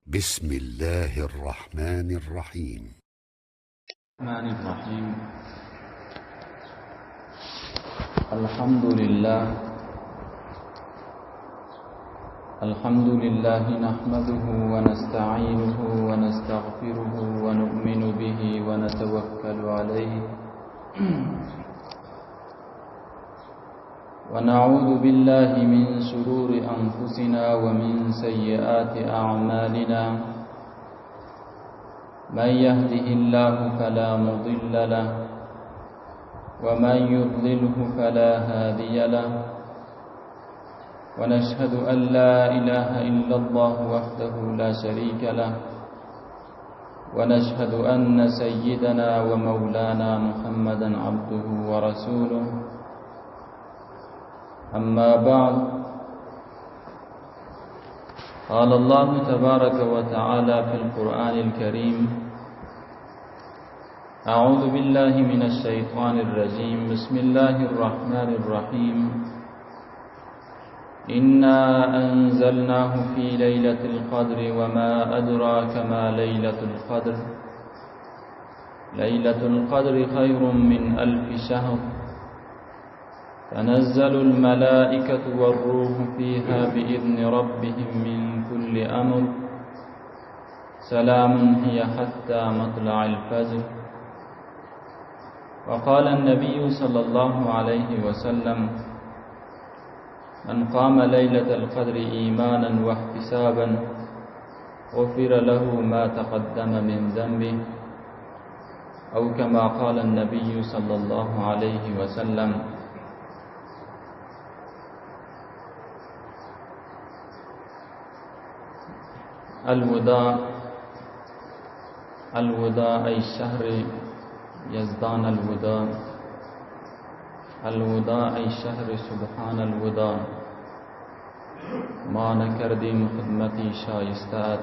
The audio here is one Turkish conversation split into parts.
بسم الله الرحمن الرحيم. الحمد لله نحمده ونستعينه ونستغفره ونؤمن به ونتوكل عليه ونعوذ بالله من شرور أنفسنا ومن سيئات أعمالنا. من يهده الله فلا مضل له ومن يضلله فلا هادي له، ونشهد أن لا إله إلا الله وحده لا شريك له، ونشهد أن سيدنا ومولانا محمدا عبده ورسوله. أما بعد، قال الله تبارك وتعالى في القرآن الكريم: أعوذ بالله من الشيطان الرجيم. بسم الله الرحمن الرحيم. إنا أنزلناه في ليلة القدر وما أدراك ما ليلة القدر. ليلة القدر خير من 1000 شهر. تنزل الملائكة والروح فيها بإذن ربهم من كل أمر. سلام هي حتى مطلع الفجر. وقال النبي صلى الله عليه وسلم: من قام ليلة القدر إيمانا واحتسابا غفر له ما تقدم من ذنبه، أو كما قال النبي صلى الله عليه وسلم. الوداع أي شهر يزدان الوداع أي شهر سبحان الوداع. ما نکردیم خدمتی شایستت،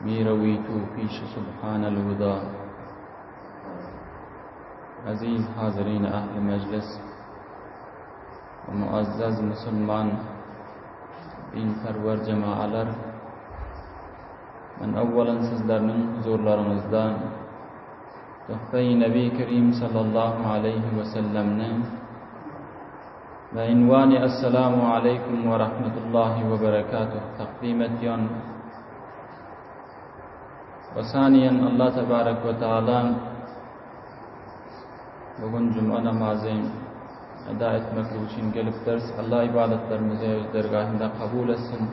می روی تو پیش سبحان الوداع. عزیز حاضرین اهل مجلس و معزز مسلمان din perver cemaatler, ben evvelen sizlerinin huzurlarınızda Tuhfe-i Nebi Kerim sallallahu aleyhi ve sellem'nin ve invani Esselamu Aleyküm ve Rahmetullahi ve Berekatuh takdim ediyen ve saniyen Allah Tebarek ve Teala bugün Cuma namazı eda etmek için gelip ders Allah ibadetlerimizi öz dergahında kabul etsin.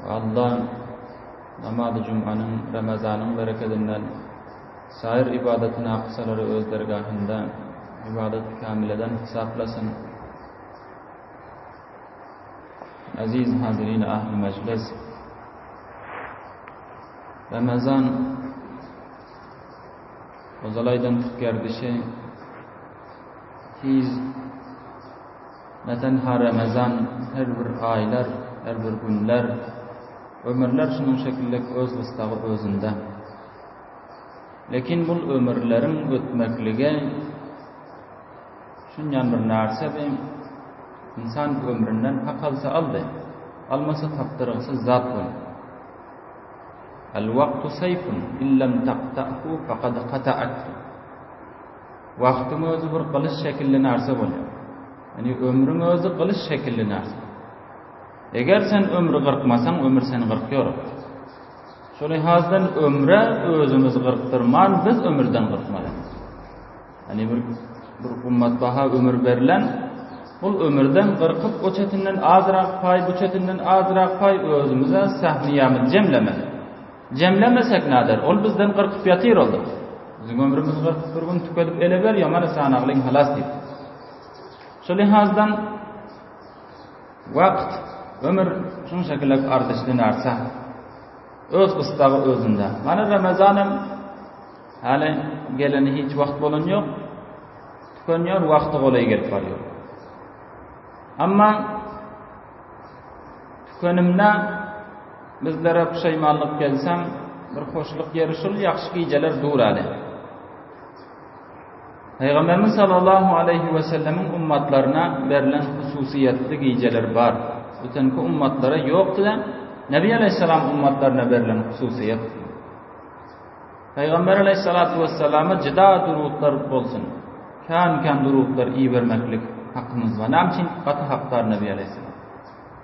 Ve Allah namaz-ı Cuma'nın, Ramazan'ın bereketinden sair ibadetine aksaları öz dergahında ibadet-i kamileden hesaplasın. Aziz hazirin ahl-i meclis, Ramazan ozalaydan tükerdişi tiz ne tenha Ramazan her bir aylar, her bir günler, ömürler şunun şekillik öz ıstagı özünde. Lekin bu ömürlerin ötmeklige şunyan bir narsa ve insan ömründen hak alsa aldı, almasa taptırıqsız zat bol. El-vaktu sayfun illem taqta'hu faqad qata'athu. Vaktin özü bir qılış şekilli narsa bolýar. Yani ömrün özü qılış şekilli narsa. Eger sen ömrü qırqmasan, ömür seni qırqýar. Şolay hazdan ömre özümüz qırqtırman, biz ömürden qırqmalyapyz. Yani bir ummat baha ömür berilen, bul ömürden qırqıp o çetinden azraq pay, bu çetinden azraq pay özümüze sahniyamız cemlemeli. Cemlemesek nadir, ol bizden qırqıp yatyr oldu. Bizim ömrümüz qırqıp bir gün tükelip ele ber, yamana sanaqlyň halas deyip. Şolay hazdan wagt, ömür şun şekilde ardyşly narsa. Öz ıstagı özünde. Mana Ramazanım hali geleni hiç vakt bolan yok. Tükenýär, wagty golay gelip barýar. Amma tükenimde bizlere pişaymanlyk gelsem, bir hoşluk yerişil, ýaxşy gijeler dur ali. Peygamberimiz sallallahu aleyhi ve sellemin ummatlarına verilen hususiyetli gijeler var. Ötenki ummatlara yoktu da Nebi Aleyhisselam ummatlarına verilen hususiyet. Peygamber Aleyhissalatu vesselam'a cida durutlar bolsun. Kan durutlar iyi vermeklik hakkımız var. Namçin katı haklar Nebi Aleyhisselam.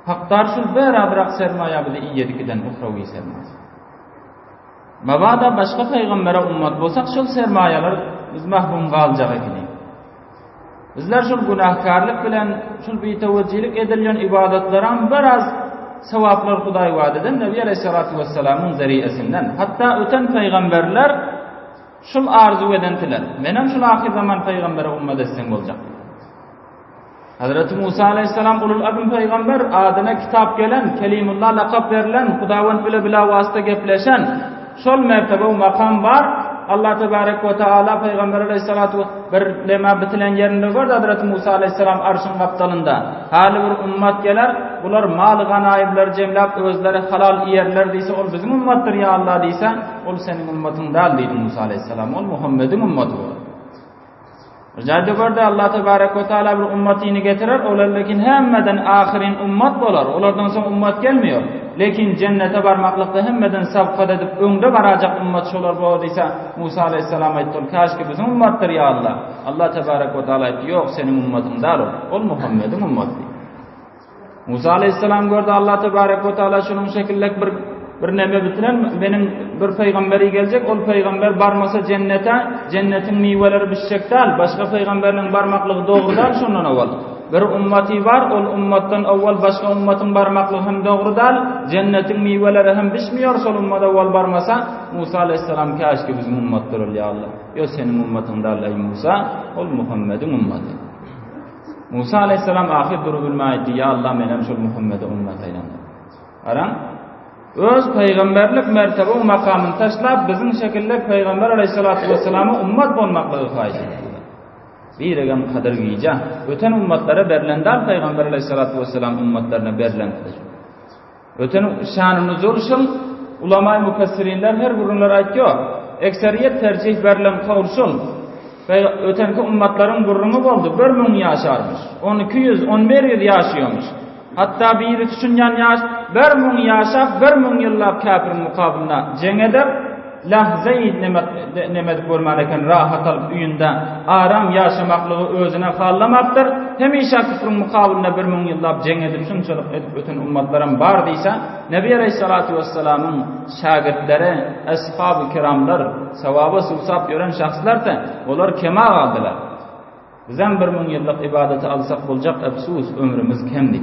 Haklar şul beraber sermaya bile iyi yedikiden uhravi sermaya. Mabada başka peygambere ummat bolsak şul sermayalar biz mahrum kalacak ekini. Bizler şul günahkarlık bilen şul biteveccilik edilen ibadetlerin biraz sevaplar Hudaý vadeden Nebi Aleyhissalatu vesselam'ın zeriyesinden. Hatta öten peygamberler şul arzu edentiler. Menem şul ahir zaman peygambere ummat etsen bolacak. Hazreti Musa Aleyhisselam ulul azm peygamber adına kitap gelen, kelimullah lakap verilen, Hudaýyň bile vasıta gepleşen şol mertebe o makam var. Allah tebarek ve teala Peygamber Aleyhissalatu bir lema bitilen yerinde gördü Hazreti Musa Aleyhisselam arşın kaptalında. Hali bir ummat geler, bular mal ganayibler cemlap özleri halal yerler deyse ol bizim ummattır ya Allah deyse ol senin ummatın dal deydi Musa Aleyhisselam, ol Muhammed'in ummatı olur. Ricayda gördü Allah tebarek ve teala bir ummatini getirir, olarlakin hemmeden ahirin ummat bolar, olardan sonra ummat gelmiyor. Lekin cennete barmaklıkta hemmeden sabkat edip önde varacak ummat şolar bu deyse Musa Aleyhisselam aytti, kaşki bizim ummattır ya Allah. Allah tebarek ve teala aytti, yok senin ummatın dar ol Muhammed'in ummatı. Musa Aleyhisselam gördü Allah tebarek ve teala şunun şekillek bir neme bitiren benim bir peygamberi gelecek, ol peygamber barmasa cennete, cennetin meyveleri pişecekler, başka peygamberlerin barmaklığı doğrudan şundan avval. Bir ummati var, ol ummattan avval başka ummatın barmaklığı hem doğrudan, cennetin meyveleri hem pişmiyor, sol ummat avval barmasa, Musa Aleyhisselam kaşki bizim ummattır ol ya Allah. Yo senin ummatın da Allah Musa, ol Muhammed'in ummatı. Musa Aleyhisselam ahir duru bilme etti, ya Allah menem şol Muhammed'e ummat aylandı. Aran? Öz peygamberlik mertebe o makamını taşlap bizim şekilde Peygamber Aleyhissalatu vesselam'a ummat bolmaklığı faiz etti. Bir egam kadar giyece öten ummatlara berlendar Peygamber Aleyhissalatu vesselam ummatlarına berlendiler. Öten şanını zoruşun ulama-i mufassirinler her burunlar aytıyor. Ekseriyet tercih verilen kavuşun ötenki ummatların burunu boldu. 1000 yaşarmış. 1200-1100 yaşıyormuş. Hatta biri düşünen yaş 1000 yaşap 1000 yıllap kafirin mukabilina cenk edip lahze-i nemet görmeliken rahat alıp üyünde aram yaşamaklığı özüne kallamaptır. Hemişe küfrün mukabiline 1000 yıllap cenk edip şunçalık edip öten ummatların var deyse Nebi Aleyhissalatu vesselam'ın şagirdleri, ashab-ı kiramlar, sevabı susap gören şahslar da onlar kema aldılar. Bizden 1000 yıllık ibadeti alsak olacak efsus ömrümüz kemdi.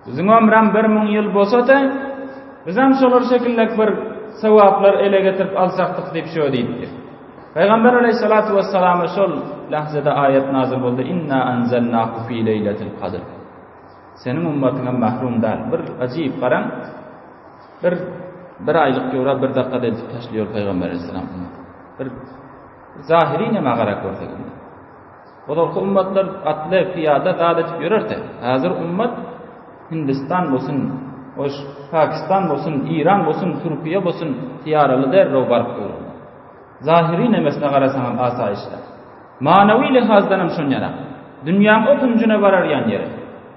Bizim ömrüm 1000 yıl bolsa da bizden şolar şekillik bir sevaplar ele getirip alsaktık deyip şöyle deydi. Peygamber Aleyhissalatu vesselam'a şol lahzada ayet nazil oldu. İnna enzelnahu fi leyletil kadr. Senin ummatına mahrum değil. Bir acayip karan bir aylık yora bir dakika edip taşlıyor Peygamber Aleyhisselam. Bir zahiri neme karak ortaya. O da ummatlar atlı piyada davet görürse. Hazır ummat Hindistan bolsun, Pakistan bolsun, İran bolsun, Türkiye bolsun tiyaralı derro bark görür. Zahiri nemesine garasan asayişler. Manavi lihazdanım şunyana. Dünyanın o küncüne varar yan yere.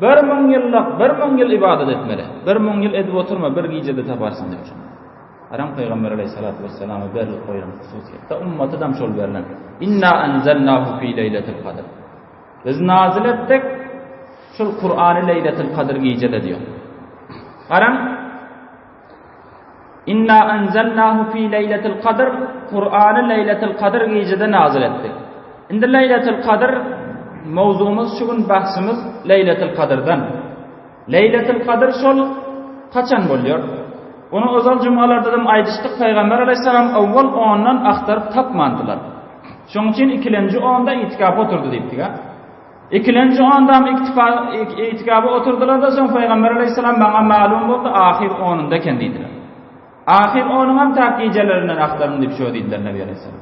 1000 yıllık, 1000 yıl ibadet etmeli. 1000 yıl edip oturma, bir gecede taparsın demiş. Aram Peygamber Aleyhissalatu vesselam'a berlik koyulan hususiyette ummatı dam şol verilen. İnna enzelnahu fi leyletil kadr. Biz nazil ettik şol Kur'an-ı Leyletil Kadr gecede diyor. Aram İnna enzelnahu fi leyletil kadr Kur'an-ı Leyletil Kadr gecede nazil ettik. Indi Leyletil Kadr mavzumuz şu gün bahsimiz Leyletil Kadr'dan. Leyletil Kadr şol kaçan boluyor? Onu özel cumalarda da aytıştık Peygamber Aleyhisselam avval ondan aktarıp tapmandılar. Şunun için ikilenci onda itikaf oturdu deyiptik ha. İkilenci onda itikafı oturdular da son Peygamber Aleyhisselam bana malum oldu ahir onunda kendiydiler. Ahir onun hem takiycelerinden aktarın deyip şöyle dediler Nebi Aleyhisselam.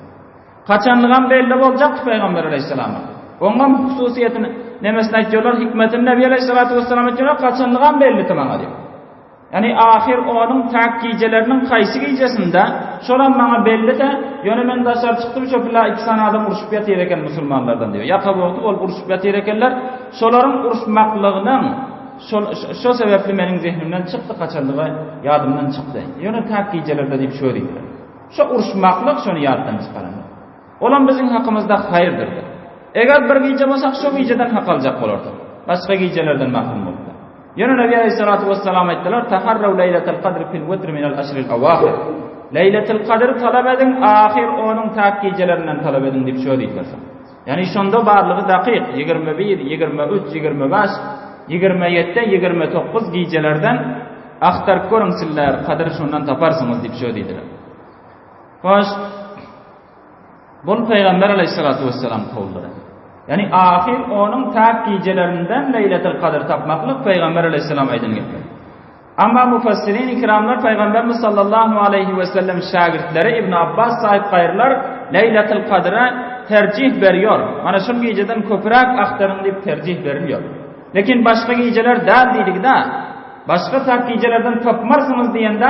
Kaçanlığın belli olacak Peygamber Aleyhisselam'a. Onun hususiyetini nemesine ediyorlar, hikmetini Nebi Aleyhisselatü Vesselam ediyorlar, kaçanlığın belli tamam diyor. Yani ahir onun takiycelerinin kaysı gecesinde şolan bana belli de yönü men dışarı çıktım şöyle 2 tane adam uruşup yatıyor eken Müslümanlardan diyor. Yakabı oldu ol uruşup yatıyor ekenler şoların uruşmaklığının Şu sebeple menin zihnimden çıktı, kaçanlığa yadımdan çıktı. Yine tak giycelerde deyip şöyle deydiler. Şu uruşmaklık şunu yaddan çıkaran. Olan bizim hakkımızda hayırdır. Eğer bir giyce olsak şu giyceden hak alacak olurdu. Başka giycelerden mahrum oldu. Yine Nebi Aleyhisselatü Vesselam ettiler. Taharrav leyletel kadri fil vitr minel aşril avahir. Leyletel kadri talep edin, ahir onun tak giycelerinden talep edin deyip şöyle deydiler. Yani şunda barlığı dakik. 21, 23, 25, 27, 29 giycelerden aktarıp görün sizler, kadri şundan taparsınız deyip şöyle deydiler. Hoş, bu Peygamber Aleyhisselatü Vesselam kavulları. Yani ahir onun tak giycelerinden Leyletel Kadr tapmaklık Peygamber Aleyhisselam aydın getirdi. Ama mufassirin ikramlar Peygamberimiz sallallahu aleyhi ve sellem şagirdleri İbn Abbas sahip gayrılar Leyletel Kadr'a tercih veriyor. Mana şu giyceden köpürak aktarın deyip tercih veriliyor. Lekin başka giyceler der dedik de başka tak giycelerden tapmarsınız diyende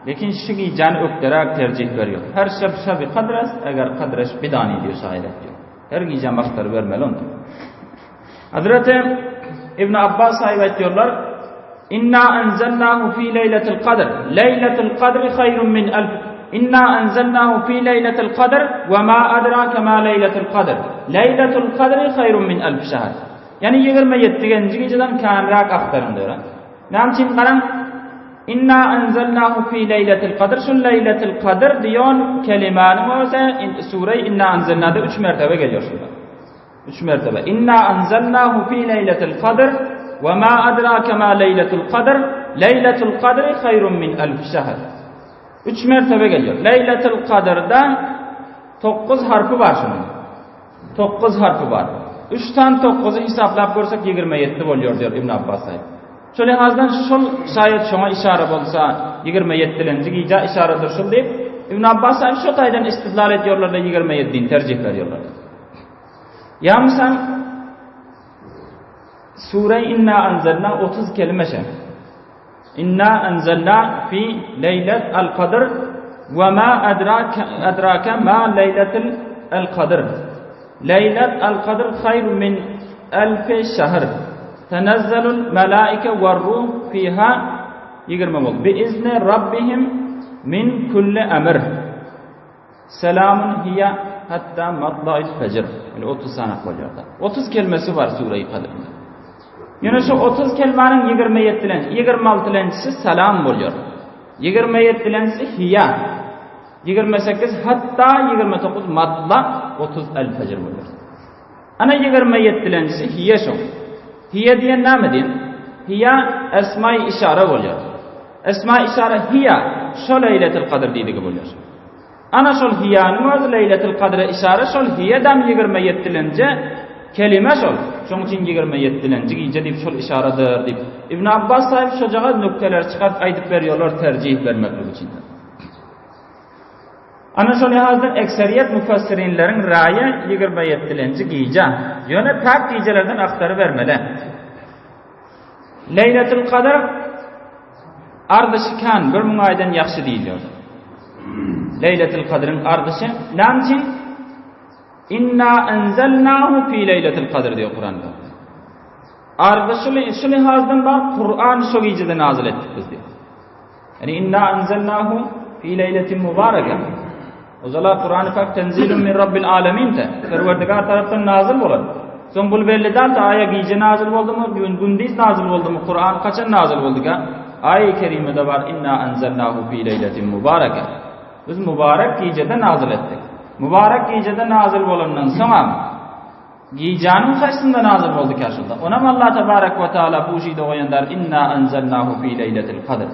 lekin şu giyceni ökterek tercih veriyor. Her şebi kadres eğer kadreş bidani diyor şair ediyor. Her giyce maktarı vermeli onu. Hazreti İbn Abbas sahip ediyorlar. İnna enzelnahu fi leyletil kadr. Leyletil kadri hayrun min elf. İnna enzelnahu fi leyletil kadr ve ma adrake ma leyletil kadr. Leyletul kadri hayrun min elf şehr. Yani 27. geceden kanrak aktarın diyor. Namçin qaran İnna enzelnahu fi leyletil kadr. Şu leyletil kadr diyon kelimanın olsa sure-i İnna enzelna'da 3 mertebe geliyor şurada. 3 mertebe. İnna enzelnahu fi leyletil kadr ve ma adrake ma leyletul kadr. Leyletul kadri hayrun min elf şehr. 3 mertebe geliyor. Leyletul kadr'da 9 harfi var şunun. 9 harfi var. 3'ten 9'u hesaplap görsek 27 oluyor diyor İbn Abbas sahip. Şöyle hazdan şol şayet şuna işaret olsa 27'lenci giyce işaretdir şol deyip İbn Abbas sahip şu taydan istidlal ediyorlar da 27'ni tercih veriyorlar. Ya misal Sure-i İnna enzelna 30 kelime şey. İnna enzelna fi leyletel kadr ve ma adrake ma leyletel kadr. Leyletel kadr hayrun min elfi şehr. Tenezzelul melaike ve ruh fiha 20 oldu. Bi izni rabbihim min kulli emr. Selamun hiye hatta matla'il fecr. Yani 30 tane oluyor da. 30 kelimesi var Sure-i Kadir'de. Yine şu 30 kelimenin 26'lıncısı selam oluyor. 27'lıncısı hiye. 28 hatta 29 matla 30 el fecr oluyor. Ana 27'lıncısı hiye şu. Hiye diye ne mi diyeyim? Hiye esma-i işare oluyor. Esma-i işare hiye şu Leyletil Kadr deydiği oluyor. Ana şol hiye'nin özü Leyletil Kadr'a işare şol hiye'den 27'linci kelime şol. Şoň üçin 27'linci giyce deyip şol işaredir deyip. İbn Abbas sahip şu jaga nükteler çıkart aydıp veriyorlar tercih vermeklik için. Ana şol hazır ekseriyet müfessirinlerin ra'yi 27'linci giyce. Yöne tak giycelerden aktarı vermeli. Leyletil Kadr ardışı kan bir müayden yaxşı deyiliyor. Leyletil Kadr'ın ardışı namçin İnna enzelnahu fi leyletil kadr diyor Kur'an'da. Ardışı şu lihazdan bak Kur'an şu gecede nazil ettik biz diyor. Yani inna enzelnahu fi leyletin mübareke. O zaman Kur'an-ı Pak tenzilun min Rabbil alemin de. Perverdigar taraftan nazil olur. Son bul bellidan da aya gece nazil oldu mu? Gündüz nazil oldu mu? Kur'an kaçın nazil oldu ki? Ay-i kerimede var inna enzelnahu fi leyletin mübareke. Biz mübarek gecede nazil ettik. Mübarek gecede nazil olandan sonra gecenin kaçsında nazil oldu ki aşılda. Onam Allah tebarek ve teala bu şeyde oyandar inna enzelnahu fi leyletil kadr.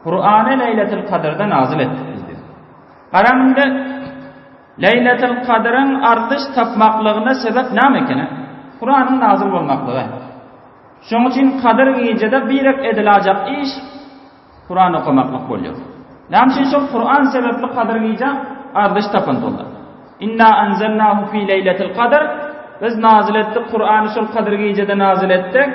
Kur'an'ı Leyletil Kadr'da nazil ettik biz diyor. Karamında Leyletil Kadr'ın ardış tapmaklığına sebep ne mekene? Kur'an'ın nazil olmaklığı. Şunun için Kadr gecede birek edilecek iş Kur'an okumaklık oluyor. Namçin şu Kur'an sebepli Kadr gece ardış tapıntılar. İnna enzelnahu fi leyletil kadr. Biz nazil ettik Kur'an'ı şu Kadr gecede nazil ettik.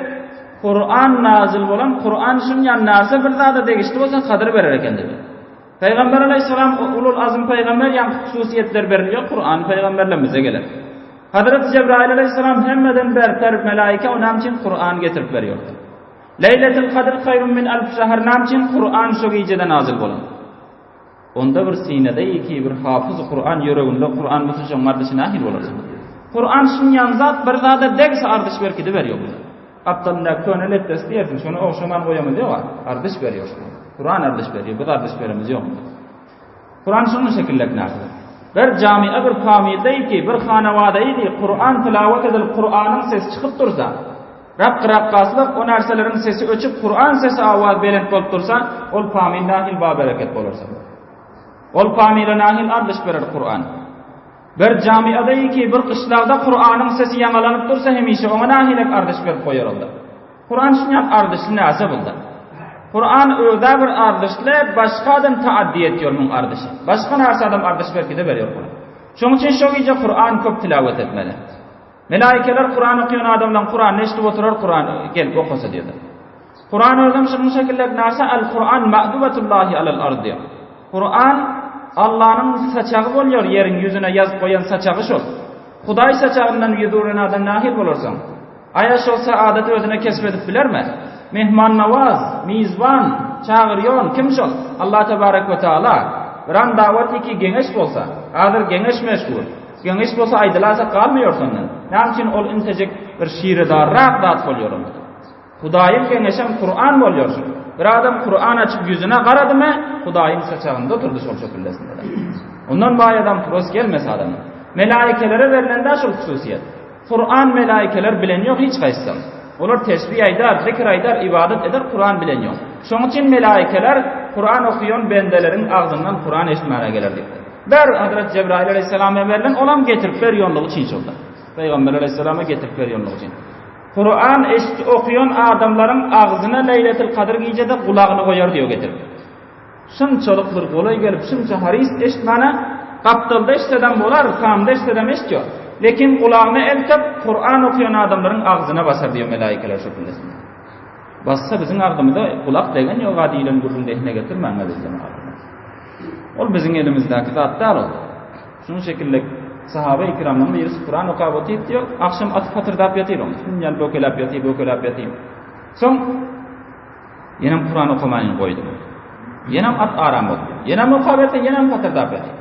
Kur'an nazil olan Kur'an şun yanlarsa bir daha da değişti olsa Kadr verir eken dedi. Peygamber Aleyhisselam ulul azim peygamber yan hususiyetler veriliyor. Kur'an peygamberlerimize gelir. Hazreti Cebrail Aleyhisselam hemmeden berter melaike onun için Kur'an getirip veriyordu. Leyletul Qadr hayrun min alf shahr namçin Qur'an şu gecede nazil bolan. Onda bir sinede iki bir hafız Qur'an yüreğinde Qur'an bu şu mardışına nahil bolar. Qur'an şunyan zat bir zada degse ardış berkidi veriyor. Aptalında könelet destiyersin şunu oşaman koyamı diyor var. Ardış veriyor. Qur'an ardış veriyor. Bu ardış verimiz yok. Qur'an şunu şekillik narsa. Bir camiye bir famiyede ki bir xanavadaydı Qur'an tilavet edil Qur'an'ın sesi çıkıp dursa Rab qiraqqaslık o narsalaryň sesi öçüp Qur'an sesi awaz berent bolup dursa ol famiyde nahil ba bereket bolarsa. Ol famiyde nahil ardış berer Qur'an. Bir camiada ki bir qışlaqda Qur'anyň sesi ýangalanyp dursa hemişe ona nahilek ardış berip goýaryldy. Qur'an şunýa ardışly näse boldy. Qur'an öýde bir ardışly başga adam taaddi etýär muň ardışy. Başga narsa adam ardış berkide berýär Qur'an. Şoň üçin şu gece Qur'an köp tilawet etmeli. Melaikeler Qur'an okuyan adamdan Qur'an neştip oturar Qur'an gelip okusa diyorlar. Qur'an ördüm şu şekilde narsa el-Qur'an ma'dubatullahi alal ard diyor. Qur'an Allah'ın saçağı bolýar yerin yüzüne yazıp koyan saçağı şol. Hudaý saçağından ýüdürene adam nahil bolarsan. Aya şol saadeti özüne kesbedip bilerme? Mehman nawaz, mizban, çağırýan kim şol? Allah tebarek ve taala biran dawat iki geňeş bolsa, azyr geňeş meşgul. Geňeş bolsa aýdylasa galmýar sondan. Näçin ol intejek bir şiirdarrak zat bolýar. Hudaýym geňeşem Qur'an bolýar. Bir adam Qur'an açıp yüzüne garadymy, Hudaýym saçagynda oturdy şol şekilde. Ondan baý adam turos gelmez adam. Melaikelere berilende şol hususiyet. Qur'an melaikeler bilen ýok hiç gaýsy. Olar tesbih aýdar, zikr aýdar, ibadet eder, Qur'an bilen ýok. Şoň üçin melaikeler Qur'an okuyan bendeleriň agzyndan Qur'an eşitmäne gelerdi. Ber Hazrat Cebrail aleyhissalama berilen olam getirip berýänligi üçin şolda. Peygamber aleyhissalama getirip berýänligi üçin. Qur'an okuyan adamlaryň agzyna Leyletul Qadr gecede gulagyny goýar diýip getirip. Şunçalyk bir golay gelip şunça haris eşitmäne gapdalda eşitden bolar, kamda eşitden eşitýär. Lekin gulagyny eltip Qur'an okuyan adamlaryň agzyna basar diýip melaikeler şekilde. Bassa biziň agdymyzda gulak degen ýok adilen gurrun dehne getirmäňe bizim agdymyz. Ol biziň elimizdäki zatlar ol. Şunu şekilde sahabe-i kiramdan birisi Kur'an okuyup otypdy, akşam at fatırdap ýatyr. Şundan bokelap ýatyr. Soň ýene Kur'an okumagyny goýdy. Ýene at aram boldy. Ýene okuyup ýene fatırdap ýatyr.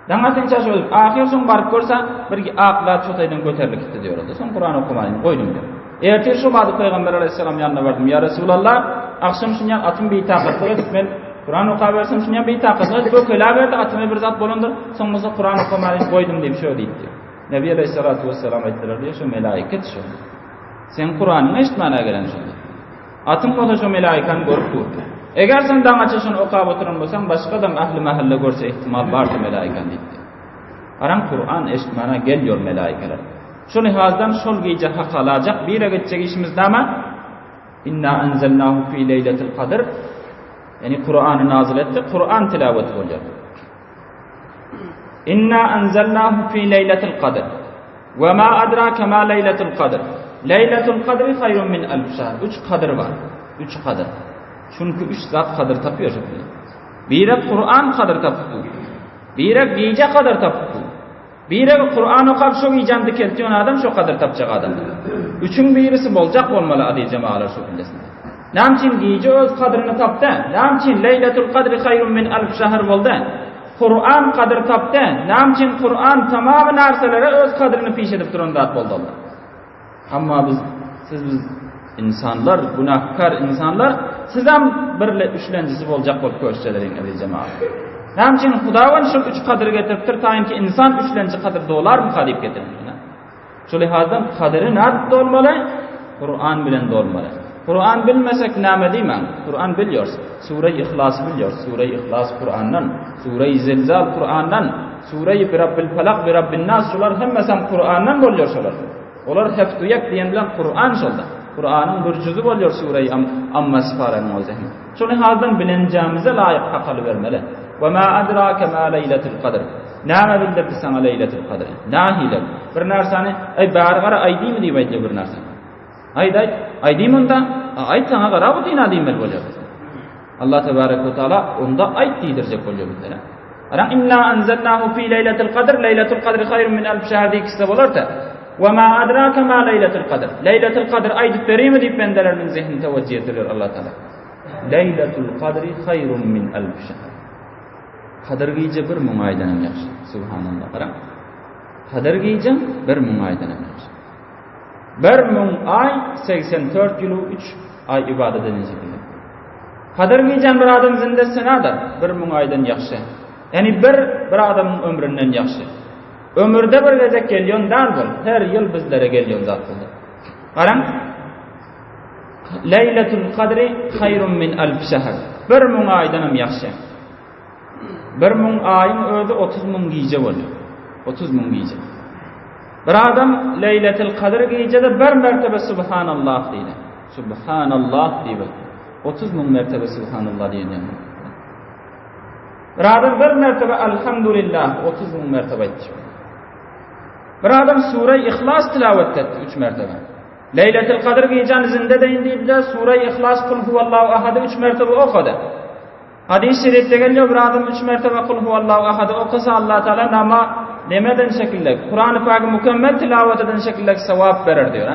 Daňatynça şol ahir soň baryp görse bir akla çotaýdan göterilip gitdi diýerdi. Soň Kur'an okumagyny goýdum diýär. Ertir şu bady Peygamber aleyhissalam ýanyna bardym. Ya Resulallah, akşam şundan atym beýtakat bolýar. Men Kur'an okuyup bersem şundan beýtakat bolýar. Bokelap berdi atymy bir zat bolandyr. Soňmyza Kur'an okumagyny goýdum diýip şöyle diýdi. Nebi aleyhissalatu vesselam aýtdylar diýär, şu melaiket şu. Sen Kur'anyny eşitmäne gelen şu. Atym bolsa şu melaikany görüp durdy. Eger sen daňaça şunu okup oturan bolsaň, başga adam ahli mahalle görse ihtimal bardy melaikan diýdi. Aran Kur'an eşitmäne gelýär melaikeler. Şol hazdan şol gece hak alacak bir geçecek işimizdäme inna enzelnahu fi leyletil qadr yani Kur'an'ı nazil etti. Kur'an tilaveti bolýar. İnna enzelnahu fi leyletil qadr. Ve ma adraka ma leyletul qadr. Leyletul qadri hayrun min alf shahr. 3 qadr var. 3 qadr. Çünkü 3 zat qadr tapýar. Biri Kur'an qadr tapdy. Biri gece qadr tapdy. Biri Kur'an okap şu ijandy keltiýän adam şu qadr tapjak adam. Üçün birisi boljak bolmaly ady jemaalar şu bilesinde. Näçin gece öz qadryny tapdy? Näçin Leyletul Qadri hayrun min alf shahr boldy? Kur'an qadr tapdy. Näçin Kur'an tamam narsalary öz qadryny peş edip duran zat boldy. Amma biz insanlar, günahkar insanlar sizem birle üçlencisi boljak bolup köşeleriň ady jemaat. Näçin Hudawan şu 3 qadr getiripdir taýinki insan üçlenji qadrda olarmy hadip getiripdir. Şol hazdan qadry näde bolmaly? Kur'an bilen bolmaly. Kur'an bilmesek näme diýmän? Kur'an bilýär. Sure-i İhlas bilýär. Sure-i İhlas Kur'andan, Sure-i Zelzal Kur'andan, Sure-i Rabbil Falaq ve Rabbin Nas şolar hemmesi Kur'andan bolýar şolar. Olar heftuyak diýen bilen Kur'an şolda. Kur'anyň bir jüzi bolýar Sure-i Amma siparanyň özü. Şol hazdan bilenjämize laýyk hakaly bermeli. Ve ma adraka ma leyletul qadr. Näme bildirdi sana leyletul qadr? Nahile. Bir narsany bargara aýdymy diýip aýtdy bir narsany. Aýdym onda, aýtsaňa garap diýna diýmel bolýar. Allah tebarek ve taala onda aýt diýdirjek bolýar bizlere. Ara inna anzalnahu fi leyletul qadr, leyletul qadri hayrun min alf shahr diýkisi bolarda. Ve ma adraka ma leyletul kadr. Leyletul kadr aydıp vereyim mi deyip bendelerinin zihnini teveccüh ettiriyor Allah Teala. Leyletul kadri hayrun min alf şehr. Kadir gece bir mun aydan yaxşı. Subhanallah. Qarang. Kadir gece bir mun aydan yaxşı. Bir mun ay 84 yılı 3 ay ibadet edilecek. Kadir gece bir adam zindesine de bir mun aydan yaxşı. Yani bir adamın ömründen yaxşı. Ömürde bir gece gelyon dal bol. Her yıl bizlere gelyon zat buldu. Qarang. Leyletul kadri hayrun min alf şehr. Bir mun aydan yaxşı. Bir mun ayın özü 30 mun gece bolýar. 30 mun gece. Bir adam Leyletul Kadr gecede bir mertebe Subhanallah diýdi. Subhanallah diýip 30 mun mertebe Subhanallah diýen. Bir adam bir mertebe Elhamdülillah 30 mun mertebe etdi. Bir adam Sure-i İhlas tilawet etdi 3 mertebe. Leyletul Kadr geceni zinde deýildi, Sure-i İhlas kul huvallahu ahad 3 mertebe okudy. Hadis-i şerifte geliyor bir adam 3 mertebe kul huvallahu ahad okusa Allah Teala nama nemeden şekilde Kur'an-ı Pak'ı mükemmel tilavet eden şekilde sevap verir diyor.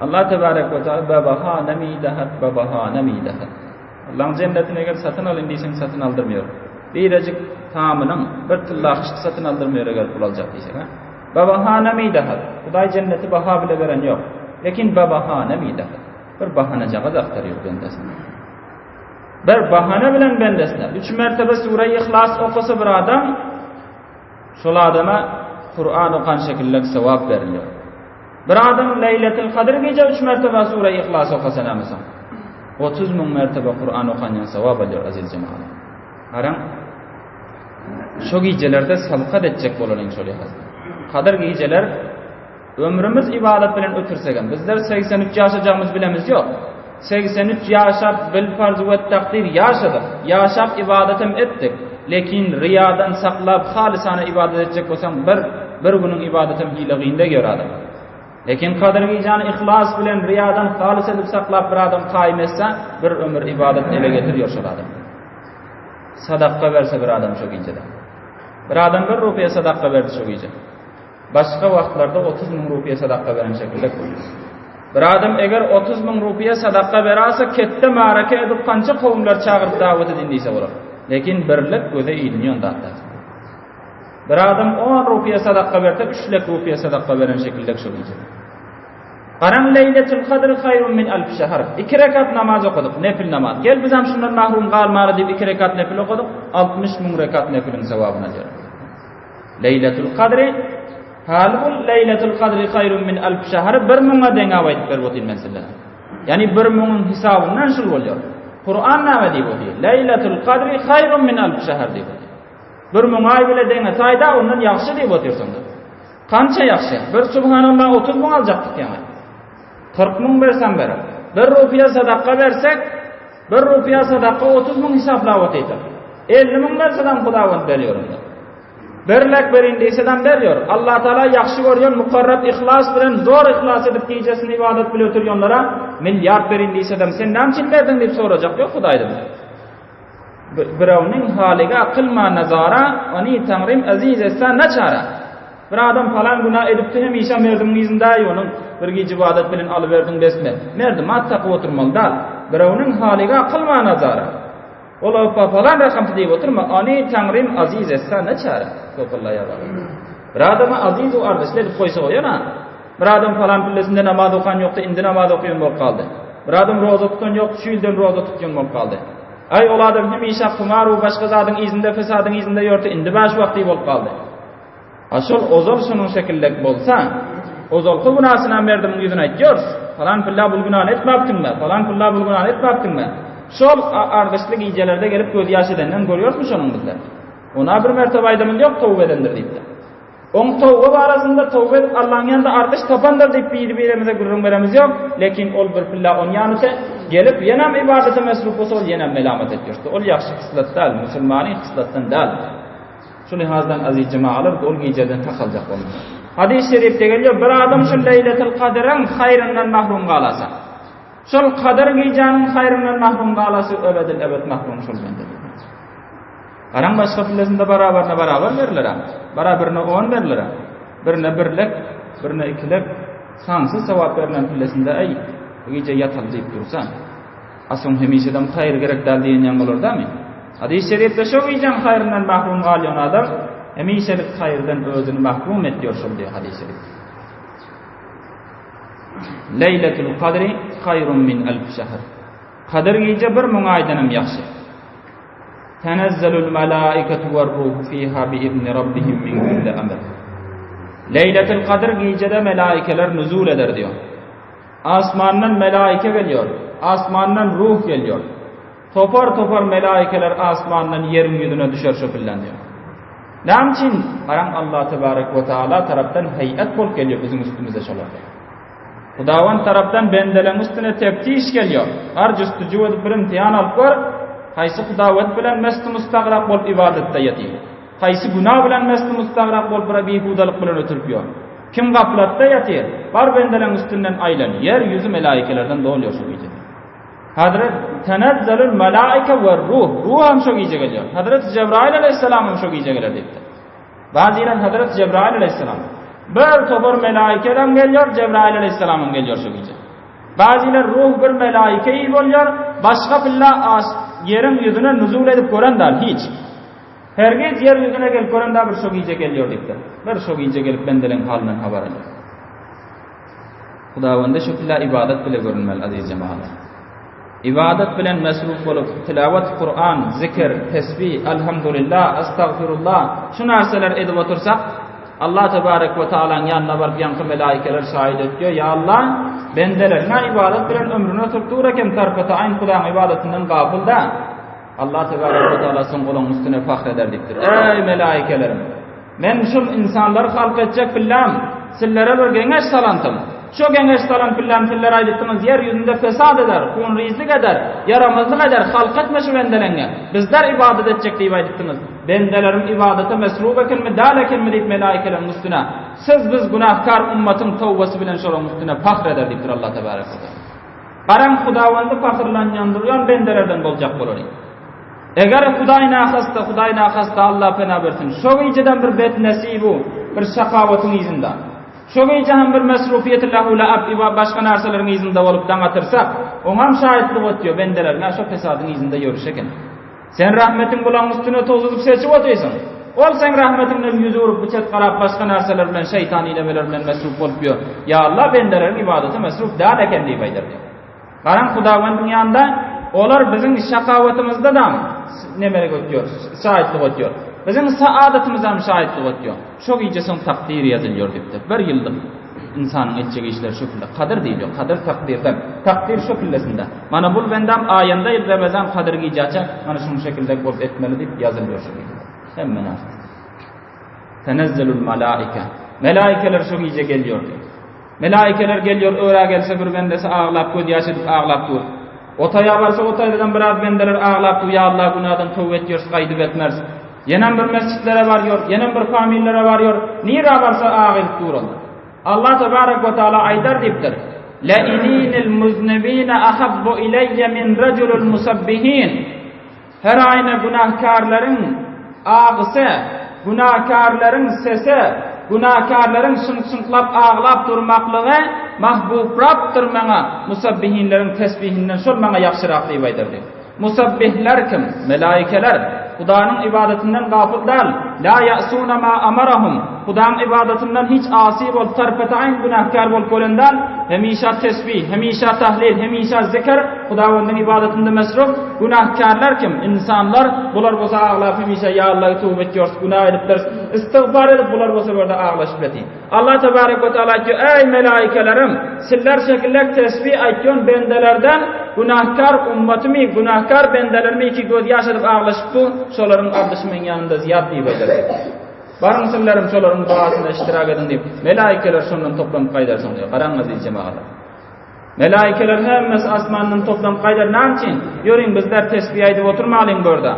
Allah Tebarek ve Teala babaha nemidahat babaha nemidahat. Allah'ın cennetine eğer satın alın diysen satın aldırmıyor. Biricik tamamının bir tillahçı satın aldırmıyor eğer pul alacak diysen. Babaha nemidahat. Huday cenneti baha bile veren yok. Lakin babaha nemidahat. Bir bahanacağı da aktarıyor bendesine. Bir bahane bilen bendesine 3 mertebe Sure-i İhlas okusa bir adam şol adama Kur'an okan şekilde sevap veriliyor. Bir adam Leyletul Kadr gece 3 mertebe Sure-i İhlas okusa namazan 30 mun mertebe Kur'an okanyan sevap alıyor aziz cemaat. Qarang şu gecelerde sabkat edecek bolan şol ýazdy. Kadr geceler ömrümüz ibadet bilen ötürsegen bizler 83 yaşajağımız bilemiz yok. 83 yaşap bil farz ve takdir yaşadık. Yaşap ibadetim ettik. Lekin riyadan saklap halisana ibadet edecek bolsam bir günün ibadetim hileğinde göradım. Lekin Kadr geceni ihlas bilen riyadan halis edip saklap bir adam kaim etse bir ömür ibadet ele getiriyor şu adam. Sadaka verse bir adam şu gecede. Bir adam 1 rupiye sadaka verdi şu gece. Başka vaktlarda 30 mun rupiye sadaka veren şekilde koyuyor. Bir adam eğer 30 mun rupiye sadaka verase kette maraka edip kança kavimler çağırıp davet edindiyse bolar. Lekin birlik göze ilinyon dağıtır. Bir adam 10 rupiye sadaka verse 3 lek rupiye sadaka veren şekilde şöyleyecek. Qarang Leyletul Kadr hayrun min alf şehr. 2 rekat namaz okuduk, nefil namaz. Gel biz hem şundan mahrum qalmaly diýip 2 rekat nefil okuduk, 60 mun rekat nefilin sevabına jar. Leyletul Kadr halbul Leyletul Kadri hayrun min alf şehr bir munga deňe aýdyp berýän men sizlere. Yani bir munun hisabynyň şol bolýar. Kur'an näme diýip bolýar? Leyletul Kadri hayrun min alf şehr diýip. Bir mun ay bile deňe taýda ondan ýaxşy diýip otursaňlar. Kança ýaxşy? Bir subhanallah 30 mun aljakdyk ýa-ni. 40 mun bersem berer. 1 rupiye sadaka versek 1 rupiye sadaka 30 mun hisaplap otypdyr. 50 mun versem Hudaýyň berýär. Berlek berin deyseden berýär. Allah Teala ýaxşy görýän mukarrab ihlas bilen zor ihlas edip gijesini ibadet bilen ötürýänlere milyard berin deyseden sen näçin berdin diýip sorajak ýok Hudaýdan. Birawnyň haliga qılma nazara, ony Tangrim aziz etsen naçara. Bir adam falan günah edipdi hem işe merdim izinde ýonyň bir gije ibadet bilen alyberdiň desme. Merdim attaq oturmaly da. Birawnyň haliga qılma nazara. Ola falan rakam diýip oturma. Ony Tangrim aziz etsen naçara. Sokallaýa bar. Bir adama aziz o ardyşlar edip goýsa ýa-na. Bir adam falan pillesinde namaz okan ýokdy, indi namaz okýan bolup kaldy. Bir adam roza tutan ýok, şu ýyldan roza tutýan bolup kaldy. Ay ol adam hemişe kumar we başga zadyň izinde, fesadyň izinde ýördi, indi baş wagty bolup kaldy. Aşol ozal şonuň şekillik bolsa, ozal ku gunasyna merdim ýüzüne aýtýar. Falan pilla bul günah etmapdyňmy? Falan pilla bul günah etmapdyňmy? Şol ardyşlyk ijelerde gelip göz ýaş edenden görýärsmi şonuň bizler? Ona bir mertebe aýdymyň ýok tawba edendir diýipdi. Oň tawba barasynda tawba edip Allahyň ýanynda ardyş tapandyr diýip bir-birimize gurrun beremiz ýok, lekin ol bir pilla on ýanyse gelip ýene ibadete mesruf bolsa ol ýene melamet etýärdi. Ol ýaxşy hislat däl, musulmanyň hislatdan däl. Şu lihazdan aziz cemaatlar ol gejeden takaljak bolmaly. Hadis-i şerifde gelýär, bir adam şu Leyletul Kadr'ın hayrından mahrum galasa. Şol Kadr gejanyň hayrından mahrum galasa ebedil ebed mahrum şol bendir. Qarang başga pillesinde barabar berilir. Barabirine 10 berilir. Birine birlik birine ikilep sansız sevap verilen pillesinde ay gece yatal deyip dursa asın hemişeden hayır gerek diyen yan olur da mı? Hadis-i şerifte şu gecen hayrından mahrum kalyan adam hemişelik hayırdan özünü mahrum ediyor şu diyor hadis-i şerif. Leyletul Kadri hayrun min alf şehr. Kadir gece bir mun aydanım yaxşı. Tenezzelul malaiketu ve ruhu fiha bi izni rabbihim min kulli emr. Leyletul Kadr gecede melaikeler nüzul eder diyor. Asmandan melaike geliyor. Asmandan ruh geliyor. Topar topar melaikeler asmandan yerin yüzüne düşer şöpillen diyor. Ne için? Karan Allah Tebarek ve Teala taraftan heyet bol geliyor bizim üstümüze şolar. Hudavan taraftan bendelerin üstüne teftiş geliyor. Har justuju edip bir imtihan alıp var. Qaysı Hudavat bilen mest mustagrak bolup ibadetde yatıyor. Qaysı günah bilen mest mustagrak bolup bir bihudalık bilen ötürüyor. Kim gaflatda yatıyor? Bar bendelerin üstünden aylanıyor. Yer yüzü melaikelerden doğuluyor şu gece. Hazret tenezzelul malaike ve ruh. Ruh ham şu gece geliyor. Hazret Cebrail aleyhisselam ham şu gece gelir deyipti. Baziren Hazret Cebrail aleyhisselam bir topar melaikeden geliyor, Cebrail aleyhisselamın geliyor şu gece. Baziler ruh bir melaikeyi boluyor, başka billa yerin yüzüne nüzul edip görendar hiç. Herkes yer yüzüne gelip görendar bir şu gece geliyor deyipti. Bir şu gece gelip bendelerin halinden haber alıyor. Hudavanda şu billa ibadet bile görünmeli aziz cemaatler. İbadet bilen mesruf bolup tilavet Kur'an, zikir, tesbih, elhamdülillah, estağfirullah şu narsalar edip otursak Allah Tebarek ve Teala'nın yanına varıp yankı melaikeler şahit ediyor. Ya Allah bendelerine ibadet bilen ömrüne tuttuğurakem tarfata aynı kulağın ibadetinden gafıl da Allah Tebarek ve Teala son kulağın üstüne fahreder diktir. Ey melaikelerim men şu insanları halk edecek billam sizlere bir gengeç salantım. Şu gengeç salan billam sizlere aydıktınız yeryüzünde fesad eder, hunrizlik eder, yaramazlık eder, halk etme şu bendelerine. Bizler ibadet edecek deyip aydıktınız. Bendelerim ibadete mesruf ekin mi, dal ekin mi deyip melaikelerin üstüne. Siz biz günahkar ummatın tevbesi bilen şolun üstüne fahreder deyiptir Allah Tebarek ve Teala. Karan Hudavandı fahrlan yandırıyan bendelerden bolacak bolur. Eğer Hudayna hasta Allah fena versin. Şu geceden bir bet nesibu, bir şakavatın izinde. Şu geceden bir mesrufiyetillahu la'ab başka narselerin izinde olup dangatırsak, onam şahitlik ötüyor bendelerine şu fesadın izinde yürüşeken. Sen rahmetin bulan üstüne tozuzup seçip otuyorsun. Ol sen rahmetinden yüzü vurup bıçak qarab başka narsalar bilen şeytani ilemeler bilen mesruf olup diyor. Ya Allah bendelerin ibadeti mesruf daha eken deyip aydır diyor. Karan Hudavandın yanında olar bizim şakavatımızda da nemelik ötüyor, şahitlik ötüyor. Bizim saadetimizde hem şahitlik ötüyor. Çok iyice son takdir yazılıyor deyiptir. Bir yıllık insanın edeceği işler şu şekilde. Kadir deyiliyor. Kadir takdirden. Takdir şu şekildesinde. Mana bu bendam ayında Ramazan kadir giyecekse mana şu şekilde bol etmeli deyip yazılıyor şu şekilde. Hemen artık. Tenezzelul malaike. Melaikeler şu gece geliyor diyor. Melaikeler geliyor, öğra gelse bir bendesi ağlap göz yaşı ağlap dur. Otaya varsa otaydan biraz bendeler ağlap dur. Ya Allah günahdan tövbe ediyor, kaydı etmez. Yenen bir mescitlere varıyor, yenen bir kamillere varıyor. Nira varsa ağlayıp durur. Allah Tebarek ve Teala aydar deyiptir. La ininil muznibine ahabbu ileyye min raculul musabbihin. Her ayna günahkarların ağısı, günahkarların sesi, günahkarların sınklap ağlap durmaklığı mahbubraptır bana musabbihinlerin tesbihinden şol bana yakşırak deyip aydır deyip. Musabbihler kim? Melaikeler. Hudanın ibadetinden gafil değil. La ya'suna ma amarahum. Hudanın ibadetinden hiç asi bol, tarfeta'in günahkar bol kolundan hemişa tesbih, hemişa tahlil, hemişa zikr. Hudavanın ibadetinde mesruf. Günahkarlar kim? İnsanlar. Bular bosa ağlayıp hemişa ya Allah'ı tövbe ediyoruz, günah edipler. İstiğfar edip bular bosa burada ağlaşıp eti. Allah Tebarek ve Teala diyor, ey melaikelerim, sizler şekiller tesbih aytyon bendelerden günahkar ummatımı, günahkar bendelerimi iki göz yaş edip ağlaşıptı. Şoların ardışımın yanında ziyad deyip aydır. Barın sillerim şoların duasında iştirak edin deyip. Melaikeler şundan toplam kaydarsın diyor. Karanmaz diye cemaatler. Melaikeler hemmesi asmanının toplam kaydar. Ne için? Yorin bizler tesbih edip oturmalıyım burada.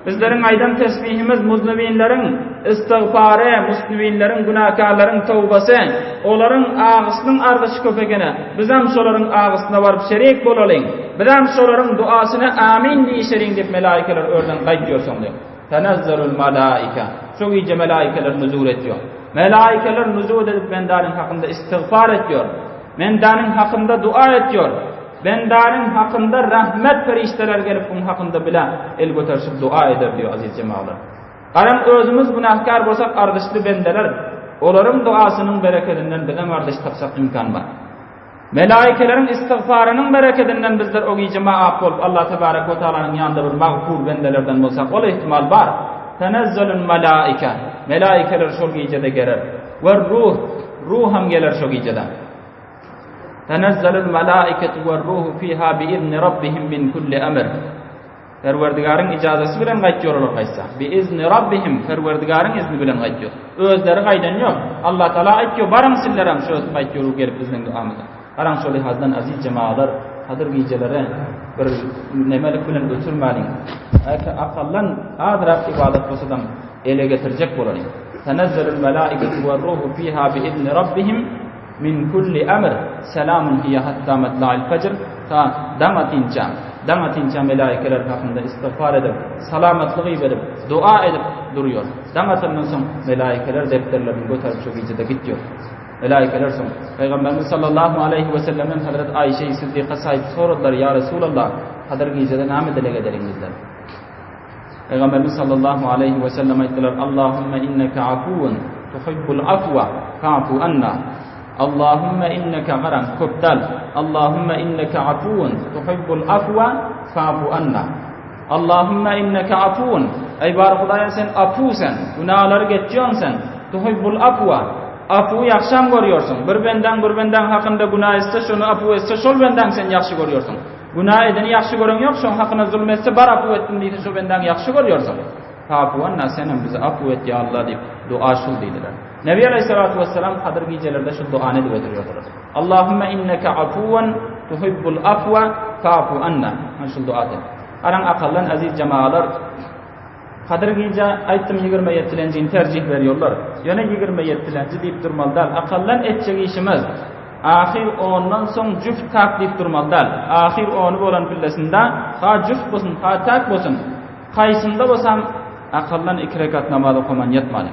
Bizlerin aydan tesbihimiz muznivinlerin istiğfarı, musliminlerin, günahkarların tövbesi, onların ağısının ardışı köpegine, biz hem şoların ağısına varıp şerik bolalım, biz hem şoların duasına amin deyişerin deyip melaikeler örden kaydıyorsun diyor. Tenezzelul malaike. Çok iyice melaikeler nüzul ediyor. Melaikeler nuzul edip bendarın hakkında istiğfar ediyor. Bendarın hakkında dua ediyor. Bendarın hakkında rahmet ferişteler gelip bunun hakkında bile el götürüp dua eder diyor aziz cemaatler. Karan özümüz günahkar bolsak ardyşly bendeler, olaryň duasının bereketinden bilen ardyş tapsak imkan var. Melaikelerin istiğfarının bereketinden bizler o gijema ap bolup Allah tebarek ve taalanyň ýanynda bir magfur bendelerden bolsak, ol ihtimal bar. Tenezzalul malaika, melaikeler şol gijede gerer. Ve ruh ham geler şol gijede. Tenezzalul malaiketu ve ruhu fiha bi izni rabbihim min kulli amr. Perwerdigarın icazesi bilen gaýtýarlar gaýsa. Bi izni rabbihim, Perwerdigarın izni bilen gaýtýar. Özleri gaýdan ýok. Allah Taala aýtýar, "Baraň sizler hem şo gaýtýar gelip bizden duamyza." Garaň şol hazdan aziz cemaatlar, hadyr gijelere bir nemelik bilen götürmäliň. Akallan adra ibadat bolsa ele getirjek bolar. Tenezzalul malaiketu ve ruhu fiha bi izni rabbihim min kulli amr. Selamun hiye hatta matla'il fajr. Ta damatinca melaikeler hakkında istiğfar edip, salamatlığı verip, dua edip duruyor. Damatından sonra melaikeler defterlerini götürüp çok iyicede gidiyor. Melaikeler sonra Peygamberimiz sallallahu aleyhi ve sellem'in Hazreti Ayşe-i Sıddika sahip sordular, ya Resulallah, kadir giyicede nâme dile gederingizler. Peygamberimiz sallallahu aleyhi ve sellem ayettiler, Allahümme inneke afuvun tuhibbul afwa fa'fu anna. Allahümme inneke garan köpdal. Allahümme inneke afuvun tuhibbul afwa fa'fu anna. Allahümme inneke afuvun. Ey bar Hudaýa sen afusen, günahları geçiyorsun sen. Tuhibbul afwa. Afu yaxşam görüyorsun. Bir benden hakkında günah etse şonu afu etse şol benden sen yaxşı görüyorsun. Günah edeni yaxşı görün yok, şon hakkına zulmetse bar afu ettin diýdi, şo benden yaxşı görüyorsun. Fa'fu anna senem bize afu et ya Allah diýip dua şol diýdiler. Nebi Aleyhissalatu vesselam kadir gijelerde şu duanı edip ötürüyorlar. Allahümme inneke afuvan tuhibbul afwa fa'fu anna. Şu dua edin. Aran akallan aziz cemaatlar, kadir gije aytdım 27-lenjini tercih veriyorlar. Yana 27-lenji deyip durmalılar. Akallan etjek işimiz ahir ondan soň jüft tak deyip durmalılar. Ahir onu bolan pillesinde ha jüft bolsun, ha tak bolsun. Kaysında bolsam akallan 2 rekat namaz okuman yetmeli.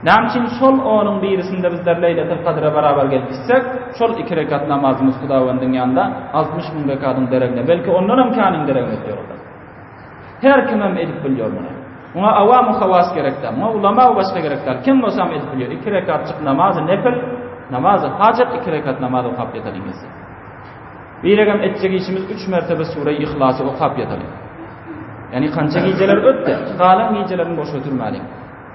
Näçin şol onun birisinde bizler Leyletul Kadr'a beraber gelipsek, şol 2 rekat namazımız Hudaýyň ýanynda 60 000 rekatyň deregine, belki ondan hem kanyň deregine diýorlar. Her kim hem edip bilýär bunu. Ona awam hawas gerekdir, ona ulama başga gerekdir. Kim bolsam edip bilýär. 2 rekatçyk namazı nefil, namazı hajat 2 rekat namazı okap ýetadiňiz. Biregem etjek işimiz 3 mertebe Sure-i İhlasy okap ýetadiň. Yani kança gijeler ötdi, galan gijelerini boş ötürmäliň.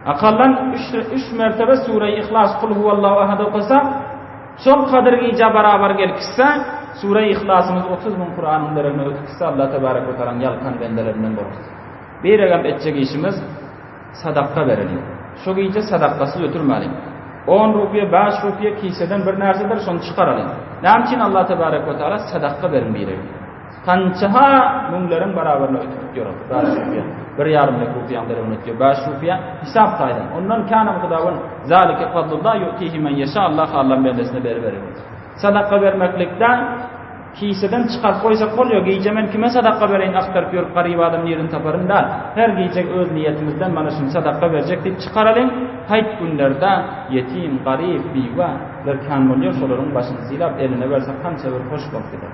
Akallan 3 mertebe Sure-i İhlas kul huvallahu ahad okusa, şol kadir gije beraber gelipse, Sure-i İhlasymyz 30 000 Kur'anyň deregine ötükse Allah tebarek ve taala ýalkan bendelerinden bolar. Biregem etjek işimiz sadaka berelim. Şo gije sadakasyz ötürmäliň. 10 rupiye, 5 rupiye kiseden bir nersedir şonu çıkaralım. Näçin Allah tebarek ve taala sadaka berin biregem. Kançaha müňlerin beraberle ötüp ýörür. 5 rupiye. 1,5 rupiýa derine ötüyor. 5 rupiýa hisap taýdan. Ondan kana Hudaýyň zalike fadlullah yu'tihi men yasha, Allah Allah'ın bendesine berer. Sadaka vermeklikden kiseden çıkarıp koysak bolýar. Gijemen kime sadaka bereýin aktarıp ýörüp garyp adam ýerini taparyn da, her gijek öz niýetimizden mana şunu sadaka berjek diýip çıkaralyň. Haýt günlerde yetim, garyp, biwa bir kan bolýar, şolaryň başyny silap eline bersek kança bir hoş bolup gider.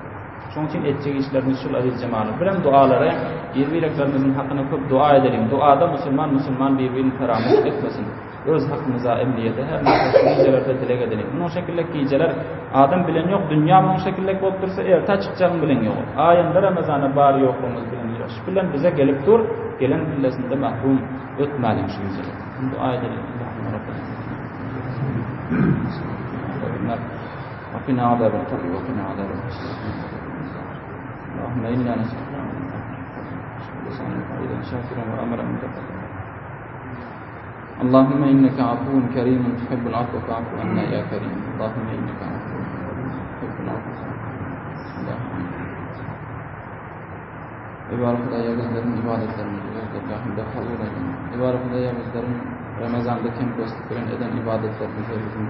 Şoň üçin etjek işlerimiz şol aziz cemaatler bilen dualara, birbirlerimizin hakkına köp dua edelim. Duada Müslüman birbirini peramuş etmesin. Öz hakkımıza emniyete her nokta gijelerde dile edelim. Bu şekilde gijeler adam bilen yok, dünya bu şekilde bolup dursa erta çykjagyn bilen yok. Aýanda Ramazana bar ýoklugyny bilen yok. Şu bilen bize gelip dur, gelen billesinde mahrum ötmäliň şu gijeler. Dua edelim. وقنا عذاب القبر وقنا عذاب الحساب اللهم إنا نسألك أن شاكرا وأمرا متقبلا اللهم إنك عفو كريم تحب العفو فاعف عنا يا كريم اللهم إنك عفو تحب العفو İbaret Hudaýa bizleriň ibadetlerimizi özgürlüğünde kabul edin. İbaret Hudaýa bizleriň Ramazanda kim gösteren eden ibadetlerimizi bizim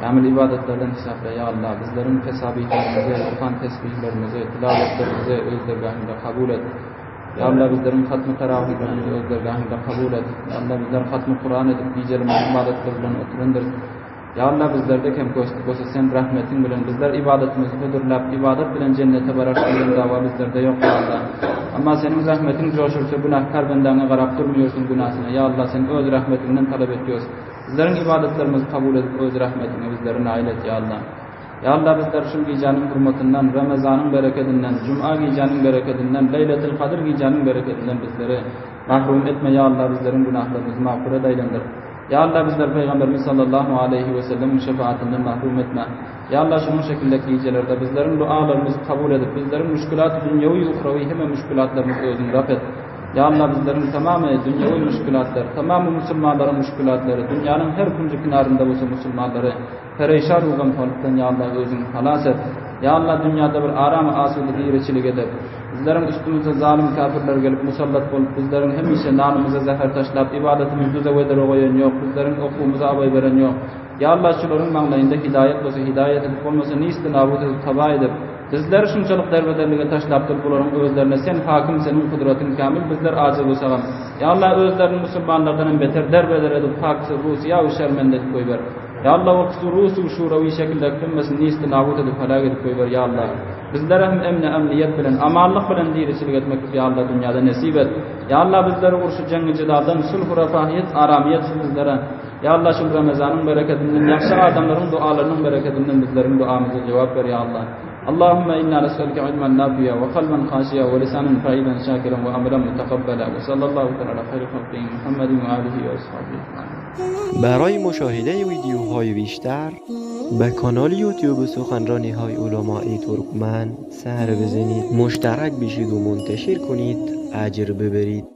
amel ibadetlerden hesapla ya Allah bizlerin tesabihlerimizi, Kur'an tesbihlerimizi, tilavetlerimizi öz dergahında kabul et. Ya Allah bizlerin hatmı teravihlerini özlergahında kabul et. Ya Allah bizler hatmı Kur'an edip diyeceğim ibadetlerden oturundur. Ya Allah bizlerde kem kostu sen rahmetin bilen bizler ibadetimizi hudurlap ibadet bilen cennete barıştırın dava bizlerde yok ya Allah. Ama senin rahmetin coşursa günahkar bendana qarap durmuyorsun günahsına. Ya Allah sen öz rahmetinden talep ediyorsun. Bizlerin ibadetlerimizi kabul edip öz rahmetine bizleri nail et ya Allah. Ya Allah bizler şu gecenin hürmetinden, Ramazan'ın bereketinden, Cuma gecenin bereketinden, Leyletul Kadir gecenin bereketinden bizleri mahrum etme ya Allah, bizlerin günahlarımızı mağfiret eylendir. Ya Allah bizler Peygamberimiz sallallahu aleyhi ve sellem'in şefaatinden mahrum etme. Ya Allah şunun şekildeki gecelerde bizlerin dualarımızı kabul edip bizlerin müşkülat-ı dünyevi uhravi hemen müşkülatlarımızı özün raf et. Ya Allah bizlerin tamamı dünyevi müşkülatlar, tamamı Müslümanların müşkülatları, dünyanın her kuncu kenarında olsa Müslümanları perişan olgan halktan ya Allah özün halas et. Ya Allah dünyada bir aram-ı asude direçilik edip bizlerin üstümüze zalim kafirler gelip musallat olup bizlerin hemişe nanımıza zehir taşlap ibadetimizi düze vedere koyan yok, bizlerin okumuza abay veren yok. Ya Allah şuların mağlayında hidayet olsa hidayet edip olmasa niiste nabut edip taba edip bizler şunçalık derbederlige taşlaptır buların özlerine sen hakim senin kudretin kamil bizler aciz olsağım. Ya Allah özlerini Müslümanlardan beter derbeder edip haksız Rusiya ve şermendet koyver. Ya Allah o kusurusu şuravi şekilde kılmasın niiste nabut edip halak edip koyver ya Allah. Bizlere hem emniyet bilen, amallık bilen dirisilik etmek ya Allah dünyada nasip et. Ya Allah bizlere urşu cengicilerden sulh, refahiyet, aramiyet bizlere. Ya Allah şu Ramazan'ın bereketinden, yakşı adamların dualarının bereketinden bizlerin duamıza cevap ver ya Allah. Allahümme inna nes'eluke ilmen nafiya ve kalben khashiya ve lisanen faidan şakiren ve amelen mutakabbala ve sallallahu ala khayri halqi Muhammedin ve alihi ve ashabihi. برای مشاهده ویدیوهای بیشتر به کانال یوتیوب سخنرانی های علماء ترکمن سر بزنید، مشترک بشید و منتشر کنید، اجر ببرید.